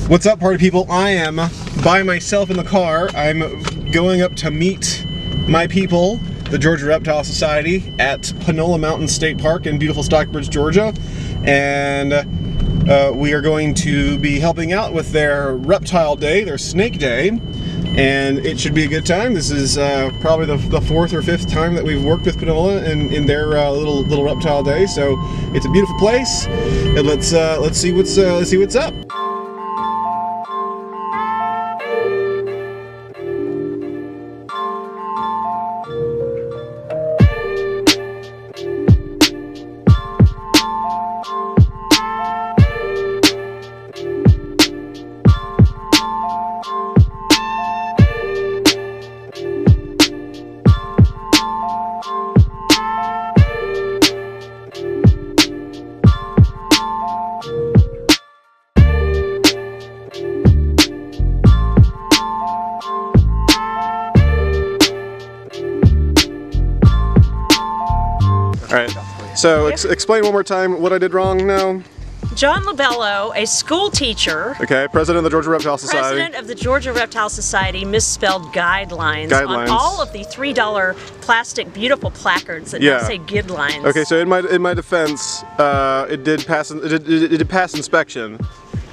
What's up, party people? I am by myself in the car. I'm going up to meet my people, the Georgia Reptile Society, at Panola Mountain State Park in beautiful Stockbridge, Georgia. And we are going to be helping out with their reptile day, their snake day. And it should be a good time. This is probably the fourth or fifth time that we've worked with Panola in their little reptile day. So it's a beautiful place, and let's see what's up. Alright, so explain one more time what I did wrong now. John Labello, a school teacher, okay, president of the Georgia Reptile Society. President of the Georgia Reptile Society, misspelled guidelines on all of the $3 plastic beautiful placards that now say guidelines. Okay, so in my defense, it did pass inspection.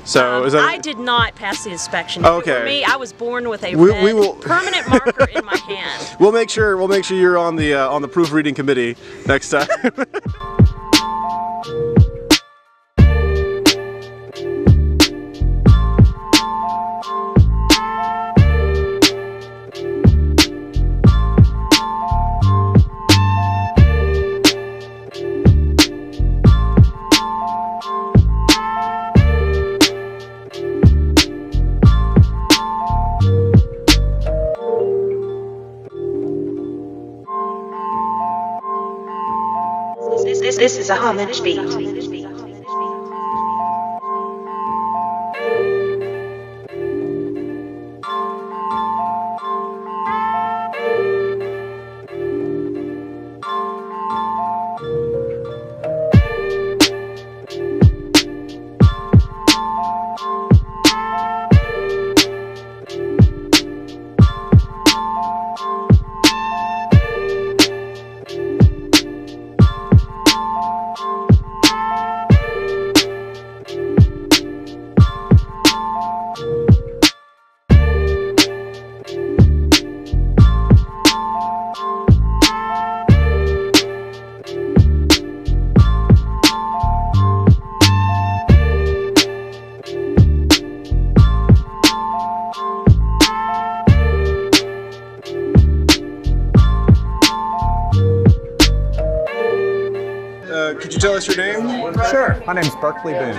So is that I did not pass the inspection. Okay. For me, I was born with a red permanent marker in my hand. We'll make sure you're on the proofreading committee next time. This is a homage beat. Could you tell us your name? Sure. My name's Berkeley Boone.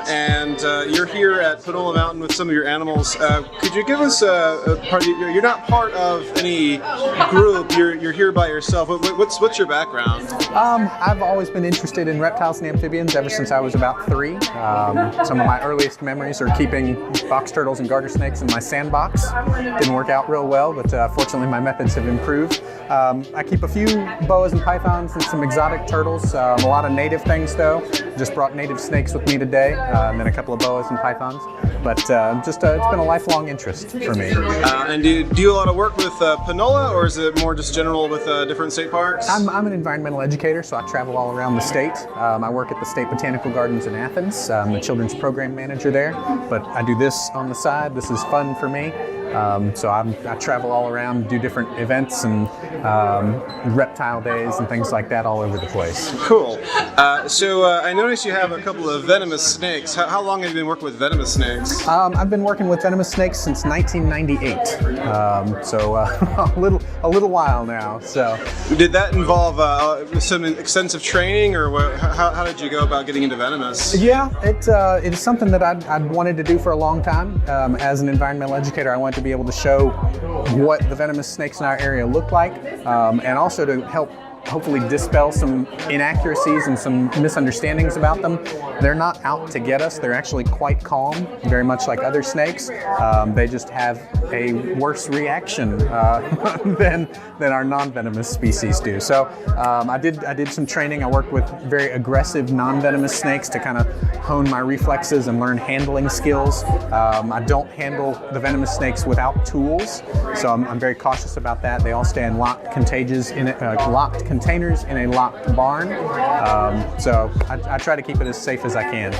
And you're here at Panola Mountain with some of your animals. Could you give us you're not part of any group, you're here by yourself. What's your background? I've always been interested in reptiles and amphibians ever since I was about 3. Some of my earliest memories are keeping box turtles and garter snakes in my sandbox. Didn't work out real well, but fortunately my methods have improved. I keep a few boas and pythons and some exotic turtles. A lot of native things though. Just brought native snakes with me today, and then a couple of boas and pythons. But it's been a lifelong interest for me. And do you do a lot of work with Panola, or is it more just general with different state parks? I'm an environmental educator, so I travel all around the state. I work at the State Botanical Gardens in Athens. I'm the children's program manager there, but I do this on the side. This is fun for me. So I travel all around, do different events and reptile days and things like that all over the place. Cool. So I noticed you have a couple of venomous snakes. How long have you been working with venomous snakes? I've been working with venomous snakes since 1998. So a little while now. So did that involve some extensive training, or how did you go about getting into venomous? Yeah, it is something that I'd wanted to do for a long time. As an environmental educator, I wanted to be able to show what the venomous snakes in our area look like, and also to help hopefully dispel some inaccuracies and some misunderstandings about them. They're not out to get us. They're actually quite calm, very much like other snakes. They just have a worse reaction than our non-venomous species do. So I did some training. I worked with very aggressive non-venomous snakes to kind of hone my reflexes and learn handling skills. I don't handle the venomous snakes without tools, so I'm very cautious about that. They all stay in locked containers in a locked barn. So I try to keep it as safe as I can.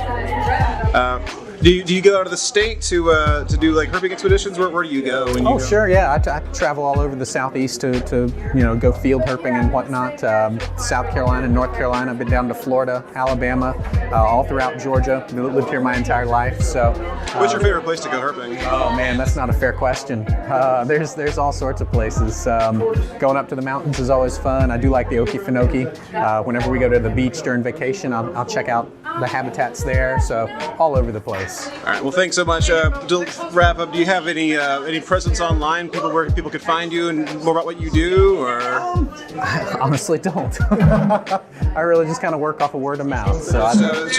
Do you go out of the state to do like herping expeditions? Where do you go when you go? Sure, yeah. I travel all over the southeast to go field herping and whatnot. South Carolina, North Carolina. I've been down to Florida, Alabama, all throughout Georgia. Lived here my entire life. So, what's your favorite place to go herping? Oh man, that's not a fair question. There's all sorts of places. Going up to the mountains is always fun. I do like the Okefenokee. Whenever we go to the beach during vacation, I'll check out the habitats there. So all over the place. All right. Well, thanks so much. To wrap up, do you have any presence online? Where people could find you and more about what you do, or? I honestly don't. I really just kind of work off of word of mouth. So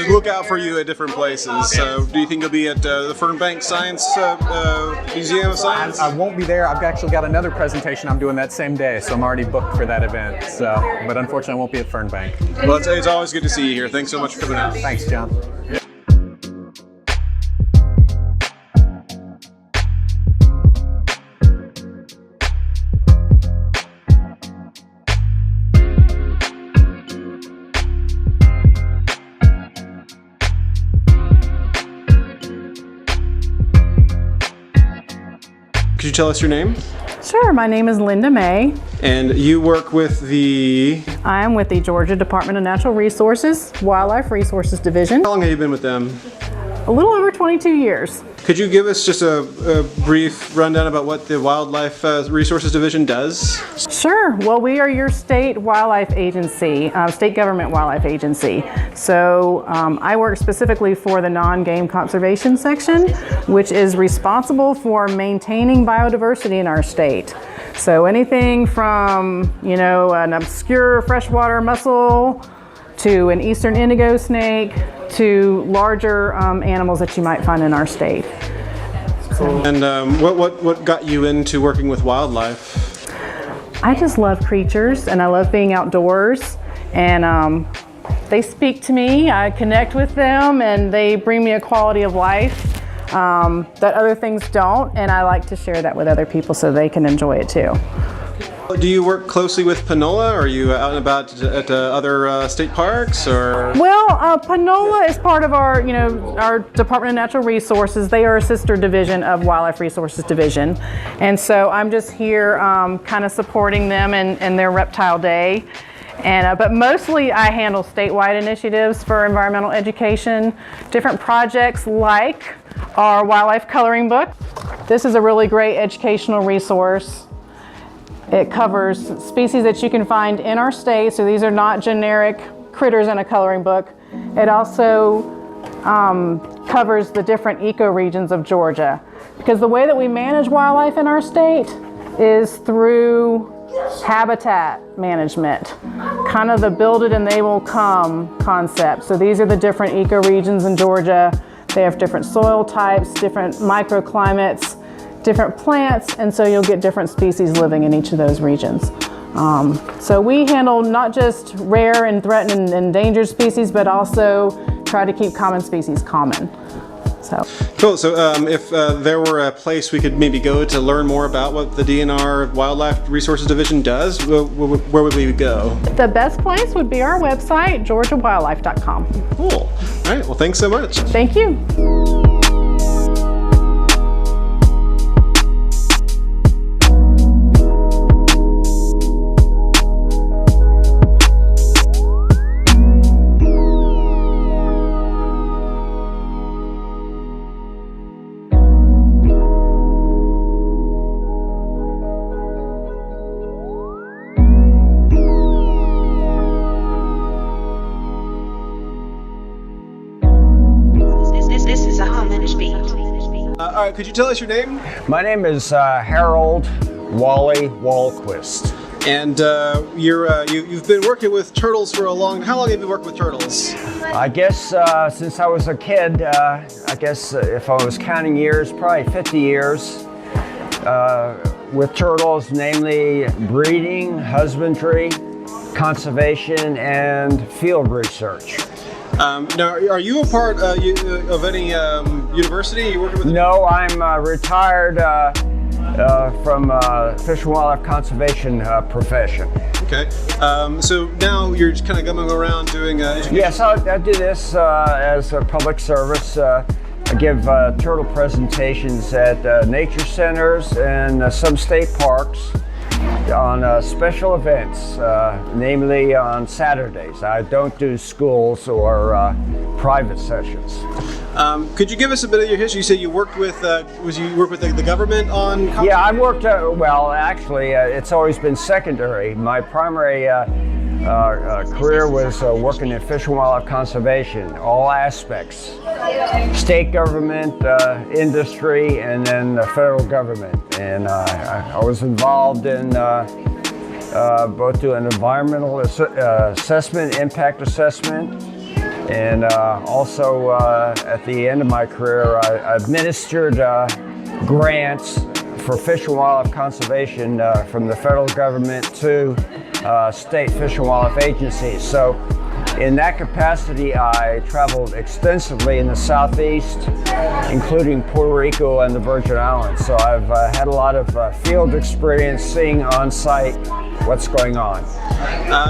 look out for you at different places. So do you think you'll be at the Fernbank Science Museum of Science? I won't be there. I've actually got another presentation I'm doing that same day, so I'm already booked for that event. So, but unfortunately, I won't be at Fernbank. Well, it's always good to see you here. Thanks so much for coming out. Thanks, John. Could you tell us your name? Sure, my name is Linda May. And you work with the? I am with the Georgia Department of Natural Resources, Wildlife Resources Division. How long have you been with them? A little over 22 years. Could you give us just a brief rundown about what the Wildlife Resources Division does? Sure. Well, we are your state wildlife agency, state government wildlife agency. So I work specifically for the non-game conservation section, which is responsible for maintaining biodiversity in our state. So anything from, an obscure freshwater mussel to an eastern indigo snake to larger animals that you might find in our state. And what got you into working with wildlife? I just love creatures and I love being outdoors, and they speak to me. I connect with them and they bring me a quality of life that other things don't, and I like to share that with other people so they can enjoy it too. Do you work closely with Panola? Or are you out and about at other state parks, or? Well, Panola is part of our Department of Natural Resources. They are a sister division of Wildlife Resources Division, and so I'm just here kind of supporting them in their Reptile Day. And but mostly I handle statewide initiatives for environmental education, different projects like our wildlife coloring book. This is a really great educational resource. It covers species that you can find in our state, so these are not generic critters in a coloring book. It also covers the different ecoregions of Georgia, because the way that we manage wildlife in our state is through habitat management, kind of the build it and they will come concept. So these are the different ecoregions in Georgia. They have different soil types, different microclimates, different plants, and so you'll get different species living in each of those regions. So we handle not just rare and threatened and endangered species, but also try to keep common species common. So. Cool. So if there were a place we could maybe go to learn more about what the DNR Wildlife Resources Division does, where would we go? The best place would be our website, georgiawildlife.com. Cool. All right. Well, thanks so much. Thank you. All right, could you tell us your name? My name is Harold Whalquist. And you've been working with turtles for a long. How long have you worked with turtles? I guess since I was a kid. I guess if I was counting years, probably 50 years with turtles, namely breeding, husbandry, conservation, and field research. Now, are you a part of any university? Are you working with? No, I'm retired from fish and wildlife conservation profession. Okay. So now you're just kind of going around doing education? Yes, I do this as a public service. I give turtle presentations at nature centers and some state parks on special events, namely on Saturdays. I don't do schools or private sessions. Could you give us a bit of your history? You said you worked with, you work with the government on? Yeah, I worked, well, actually, it's always been secondary. My primary career was working in fish and wildlife conservation, all aspects. State government, industry, and then the federal government. And I was involved in both doing environmental assessment, impact assessment, and also at the end of my career, I administered grants for fish and wildlife conservation from the federal government to state fish and wildlife agencies. So in that capacity, I traveled extensively in the Southeast, including Puerto Rico and the Virgin Islands. So I've had a lot of field experience seeing on site what's going on.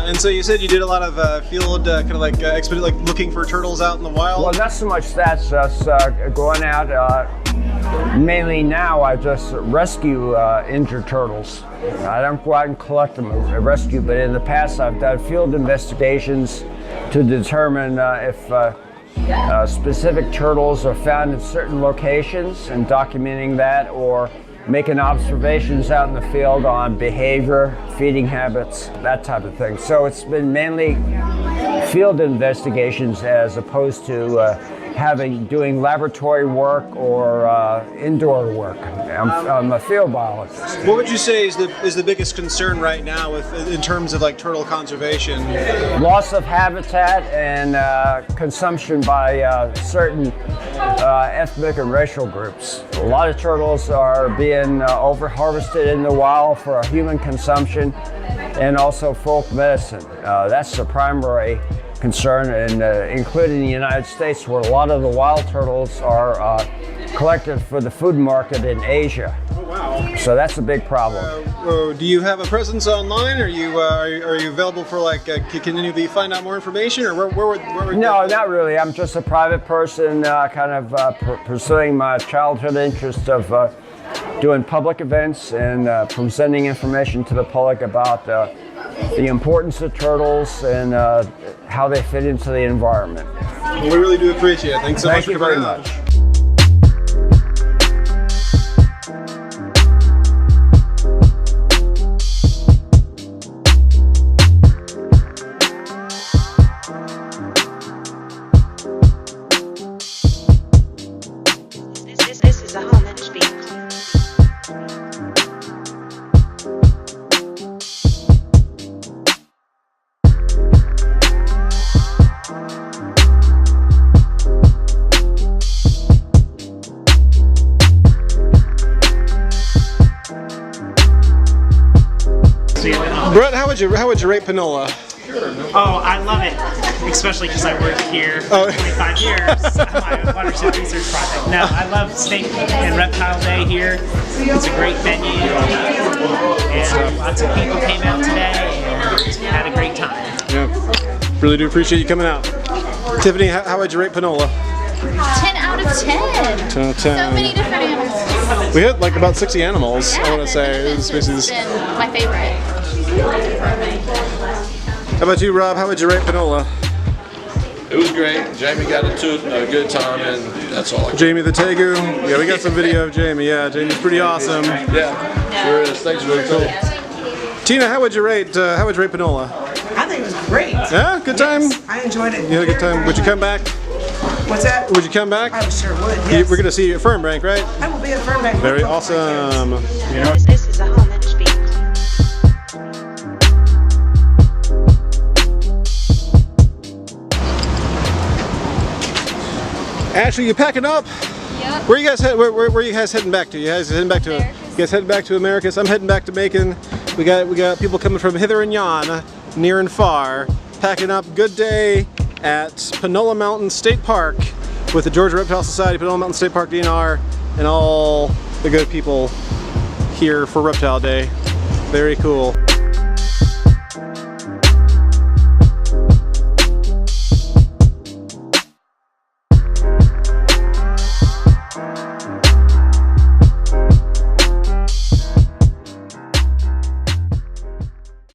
And so you said you did a lot of field, kind of like looking for turtles out in the wild? Well, not so much that, just going out. Mainly now I just rescue injured turtles. I don't go out and collect them or rescue, but in the past I've done field investigations to determine if specific turtles are found in certain locations and documenting that, or making observations out in the field on behavior, feeding habits, that type of thing. So it's been mainly field investigations as opposed to doing laboratory work or indoor work. I'm a field biologist. What would you say is the biggest concern right now in terms of like turtle conservation? Loss of habitat and consumption by certain ethnic and racial groups. A lot of turtles are being over-harvested in the wild for human consumption and also folk medicine. That's the primary concern, and including the United States, where a lot of the wild turtles are collected for the food market in Asia. Oh, wow. So that's a big problem. Do you have a presence online? Are you available for like? Can anybody find out more information, or where would? No, not really. I'm just a private person, kind of pursuing my childhood interest of doing public events and presenting information to the public about the importance of turtles and how they fit into the environment. Well, we really do appreciate it. Thanks so much for coming out. Thank you very much. This is a homage beat. Brett, how would you rate Panola? Oh, I love it, especially because I worked here for 25 years on my watershed research project. No, I love State and Reptile Day here. It's a great venue, and lots of people came out today and had a great time. Yeah, really do appreciate you coming out. Tiffany, how would you rate Panola? 10 out of 10. 10 out of 10. So many different animals. We had like about 60 animals, I want to say. This has been my favorite. How about you, Rob? How would you rate Panola? It was great. Jamie got into a good time, and that's all. Jamie the Tegu. Yeah, we got some video of Jamie. Yeah, Jamie's pretty awesome. Yeah, sure is. Thanks, really cool. Tina, how would you rate Panola? I think it was great. Yeah, good time. Yes, I enjoyed it. You had a good time. Would you come back? What's that? Would you come back? I sure would. Yes. We're gonna see you at Fernbank, right? I will be at Fernbank. Very awesome. This is a homage beat. Ashley, you packing up? Yep. Where you guys heading back to? You guys heading back to? You guys heading back to Americus? I'm heading back to Macon. We got people coming from hither and yon, near and far, packing up. Good day at Panola Mountain State Park with the Georgia Reptile Society, Panola Mountain State Park DNR, and all the good people here for Reptile Day. Very cool.